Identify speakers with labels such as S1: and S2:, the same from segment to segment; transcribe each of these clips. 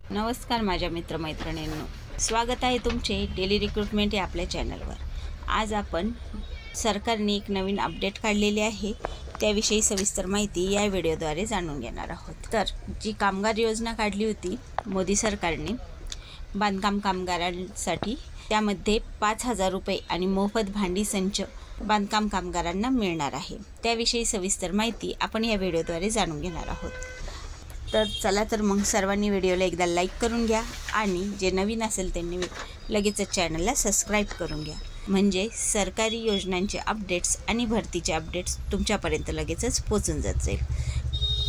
S1: नमस्कार माझ्या मित्रमैत्रिणींनो, स्वागत आहे तुमचे डेली रिक्रूटमेंट या आपल्या चॅनलवर। आज आपण सरकारने एक नवीन अपडेट काढलेली आहे, त्याविषयी सविस्तर माहिती या व्हिडिओद्वारे जाणून घेणार आहोत। तर जी कामगार योजना काढली होती मोदी सरकारने बांधकाम कामगारांसाठी, त्यामध्ये 5,000 रुपये आणि मोफत भांडी संच बांधकाम कामगारांना मिळणार आहे। त्याविषयी सविस्तर माहिती आपण या व्हिडिओद्वारे जाणून घेणार आहोत। तर चला तर मग सर्वांनी व्हिडिओला एकदा लाईक करून घ्या आणि जे नवीन असेल त्यांनी लगेचच चॅनलला सबस्क्राईब करून घ्या, म्हणजे सरकारी योजनांचे अपडेट्स आणि भरतीचे अपडेट्स तुमच्यापर्यंत लगेचच पोहोचून जातील।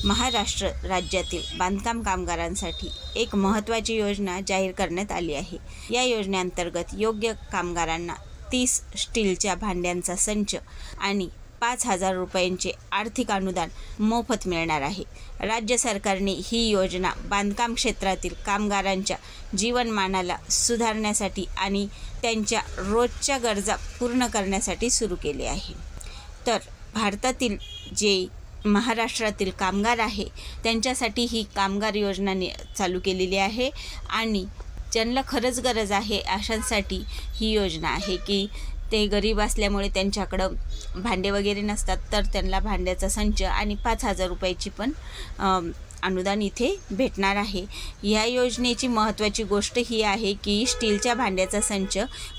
S1: महाराष्ट्र राज्यातील बांधकाम कामगारांसाठी एक महत्त्वाची योजना जाहीर करण्यात आली आहे। या योजनेअंतर्गत योग्य कामगारांना 30 स्टीलच्या भांड्यांचा संच आणि 5,000 रुपयांचे आर्थिक अनुदान मोफत मिळणार आहे। राज्य सरकारने ही योजना बांधकाम क्षेत्रातील कामगारांच्या जीवनमानाला सुधारण्यासाठी आणि त्यांच्या रोजच्या गरजा पूर्ण करण्यासाठी सुरू केली आहे। तर भारतातील जे महाराष्ट्रातील कामगार आहे त्यांच्यासाठी ही कामगार योजना चालू केलेली आहे आणि ज्यांना खरंच गरज आहे अशांसाठी ही योजना आहे की ते गरीब असल्यामुळे त्यांच्याकडं भांडे वगैरे नसतात, तर त्यांना भांड्याचा संच आणि 5,000 रुपयाची पण अनुदान इथे भेटणार आहे। या योजनेची महत्त्वाची गोष्ट ही आहे की स्टीलच्या भांड्याचा संच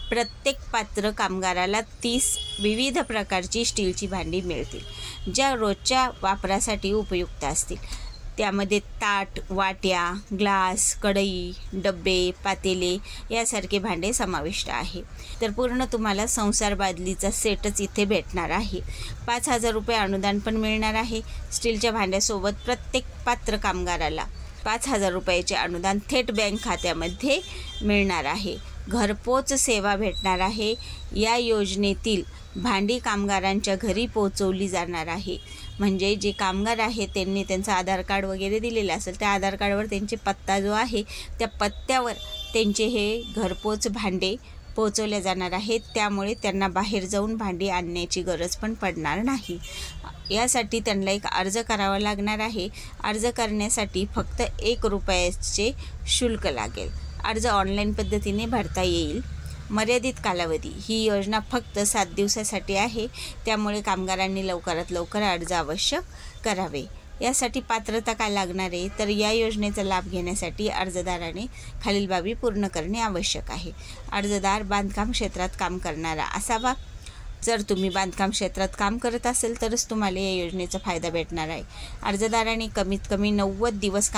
S1: प्रत्येक पात्र कामगाराला 30 विविध प्रकारची स्टीलची भांडी मिळतील, ज्या रोजच्या वापरासाठी उपयुक्त असतील। त्यामध्ये ताट, वाट्या, ग्लास, कढई, डब्बे, पातेले यासारखे भांडे समाविष्ट आहे। तर पूर्ण तुम्हाला संसार बादलीचा सेटच इथे भेटणार आहे। 5,000 रुपये अनुदान पण मिळणार आहे। स्टीलच्या भांड्यासोबत प्रत्येक पात्र कामगाराला 5,000 रुपयाचे अनुदान थेट बँक खात्यामध्ये मिळणार आहे। घरपोच सेवा भेटणार आहे। या योजनेतील भांडी कामगारांच्या घरी पोहोचवली जाणार आहे, म्हणजे जे कामगार आहे त्यांनी त्यांचं आधार कार्ड वगैरे दिलेलं असेल, त्या आधार कार्डवर त्यांचे पत्ता जो आहे त्या पत्त्यावर त्यांचे हे घरपोच भांडे पोहोचवले जाणार आहेत। त्यामुळे त्यांना बाहेर जाऊन भांडी आणण्याची गरज पण पडणार नाही। यासाठी त्यांना एक अर्ज करावा लागणार आहे। अर्ज करण्यासाठी फक्त 1 रुपयाचे शुल्क लागेल। अर्ज ऑनलाईन पद्धतीने भरता येईल। मर्यादित कालावधी, ही योजना फक्त 7 दिवसासाठी आहे, त्यामुळे कामगारांनी लवकरात लवकर अर्ज अवश्य करावे। यासाठी पात्रता काय लागणार आहे, तर या योजनेचा लाभ घेण्यासाठी अर्जदाराने खालील बाबी पूर्ण करणे आवश्यक आहे। अर्जदार बांधकाम क्षेत्रात काम करणारा असावा। जर तुम्ही बांधकाम क्षेत्रात काम करत असेल तरच तुम्हाला या योजनेचा फायदा भेटणार आहे। अर्जदाराने कमीत कमी 90 दिवस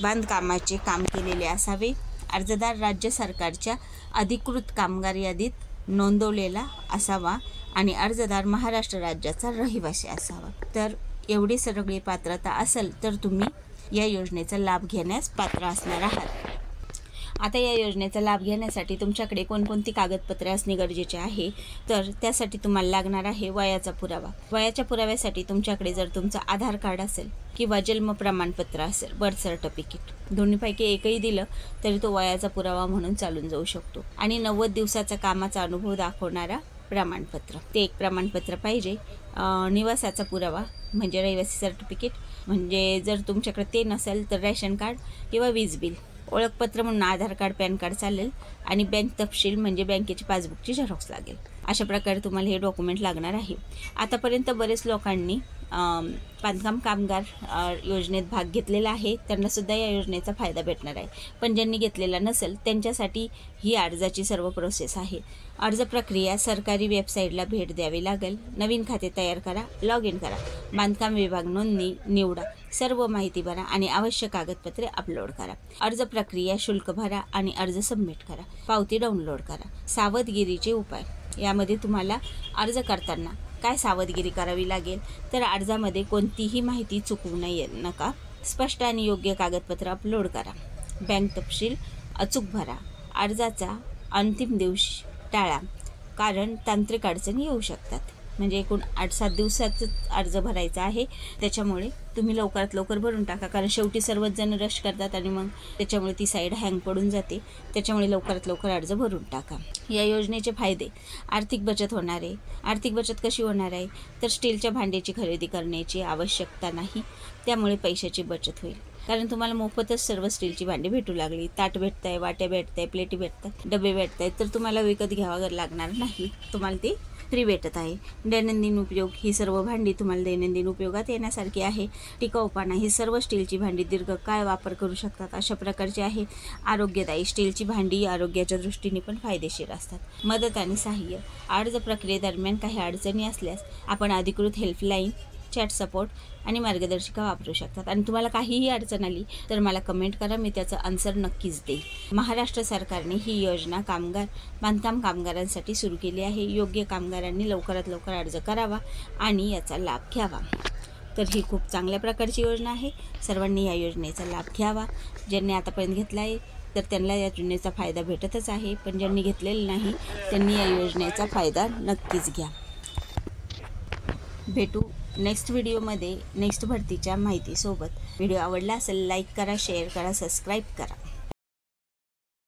S1: बांधकामाचे काम केलेले असावे। अर्जदार राज्य सरकारच्या अधिकृत कामगार यादीत नोंदवलेला असावा आणि अर्जदार महाराष्ट्र राज्याचा रहिवासी असावा। तर एवढी सगळी पात्रता असेल तर तुम्ही या योजनेचा लाभ घेण्यास पात्र असणार आहात। आता या योजनेचा लाभ घेण्यासाठी तुमच्याकडे कोणकोणती कागदपत्रे असणे गरजेचे आहे, तर त्यासाठी तुम्हाला लागणार आहे वयाचा पुरावा। वयाच्या पुराव्यासाठी तुमच्याकडे जर तुमचं आधार कार्ड असेल किंवा जन्म प्रमाणपत्र असेल, बर्थ सर्टिफिकेट, दोन्हीपैकी एकही दिलं तरी तो वयाचा पुरावा म्हणून चालून जाऊ शकतो। आणि 90 दिवसाचा कामाचा अनुभव दाखवणारा प्रमाणपत्र, ते एक प्रमाणपत्र पाहिजे। निवासाचा पुरावा म्हणजे रहिवासी सर्टिफिकेट, म्हणजे जर तुमच्याकडे ते नसेल तर रेशन कार्ड किंवा वीज बिल। ओळखपत्र म्हणून आधार कार्ड, पॅन कार्ड चालेल आणि बँक तपशील म्हणजे बँकेची पासबुकची झेरॉक्स लागेल। अशा प्रकारे तुम्हाला हे डॉक्युमेंट लागणार आहे। आतापर्यंत बरेच लोकांनी बांधकाम कामगार योजनेत भाग घेतलेला आहे, त्यांनासुद्धा या योजनेचा फायदा भेटणार आहे। पण ज्यांनी घेतलेला नसेल त्यांच्यासाठी ही अर्जाची सर्व प्रोसेस आहे। अर्ज प्रक्रिया सरकारी वेबसाईटला भेट द्यावी लागेल। नवीन खाते तयार करा, लॉग इन करा, बांधकाम विभाग नोंदणी निवडा, सर्व माहिती भरा आणि आवश्यक कागदपत्रे अपलोड करा। अर्ज प्रक्रिया शुल्क भरा आणि अर्ज सबमिट करा, पावती डाउनलोड करा। सावधगिरीचे उपाय, यामध्ये तुम्हाला अर्ज करताना काय सावधगिरी करावी लागेल, तर अर्जामध्ये कोणतीही माहिती चुकवू नका। स्पष्ट आणि योग्य कागदपत्र अपलोड करा, बँक तपशील अचूक भरा। अर्जाचा अंतिम दिवस टाळा, कारण तांत्रिक अडचणी येऊ शकतात। म्हणजे एकूण 8-7 दिवसाचा अर्ज भरायचा आहे, त्याच्यामुळे तुम्ही लवकरात लवकर भरून टाका, कारण शेवटी सर्वच जण रश करतात आणि मग त्याच्यामुळे ती साईड हँग पडून जाते। त्याच्यामुळे लवकरात लवकर अर्ज भरून टाका। या योजनेचे फायदे, आर्थिक बचत होणार आहे। आर्थिक बचत कशी होणार आहे, तर स्टीलच्या भांड्याची खरेदी करण्याची आवश्यकता नाही, त्यामुळे पैशाची बचत होईल। कारण तुम्हाला मोफतच सर्व स्टीलची भांडी भेटू लागली. ताट भेटत आहे, वाट्या भेटत आहे, प्लेटी भेटतात, डबे भेटत आहेत, तर तुम्हाला विकत घ्यावं लागणार नाही, तुम्हाला ती फ्री भेटत आहे. दैनंदिन उपयोग, ही सर्व भांडी तुम्हाला दैनंदिन उपयोगात येण्यासारखी आहे. टिकाऊपणा, ही सर्व स्टीलची भांडी दीर्घकाळ वापर करू शकतात अशा प्रकारची आहे. आरोग्यदायी, स्टीलची भांडी आरोग्याच्या दृष्टीने पण फायदेशीर असतात. मदत आणि सहाय्य, अर्ज प्रक्रियेदरम्यान काही अडचणी असल्यास आपण अधिकृत हेल्पलाईन, चॅट सपोर्ट आणि मार्गदर्शिका वापरू शकतात. आणि तुम्हाला काहीही अडचण आली तर मला कमेंट करा, मी त्याचं आन्सर नक्कीच देईल. महाराष्ट्र सरकारने ही योजना बांधकाम कामगारांसाठी सुरू केली आहे. योग्य कामगारांनी लवकरात लवकर अर्ज करावा आणि याचा लाभ घ्यावा. तर ही खूप चांगल्या प्रकारची योजना आहे. सर्वांनी या योजनेचा लाभ घ्यावा. ज्यांनी आतापर्यंत घेतला आहे तर त्यांना या योजनेचा फायदा भेटतच आहे, पण ज्यांनी घेतलेला नाही त्यांनी या योजनेचा फायदा नक्कीच घ्या. भेटू नेक्स्ट व्हिडिओमध्ये नेक्स्ट भरतीच्या माहितीसोबत. व्हिडिओ आवडला असेल लाईक करा, शेअर करा, सबस्क्राईब करा.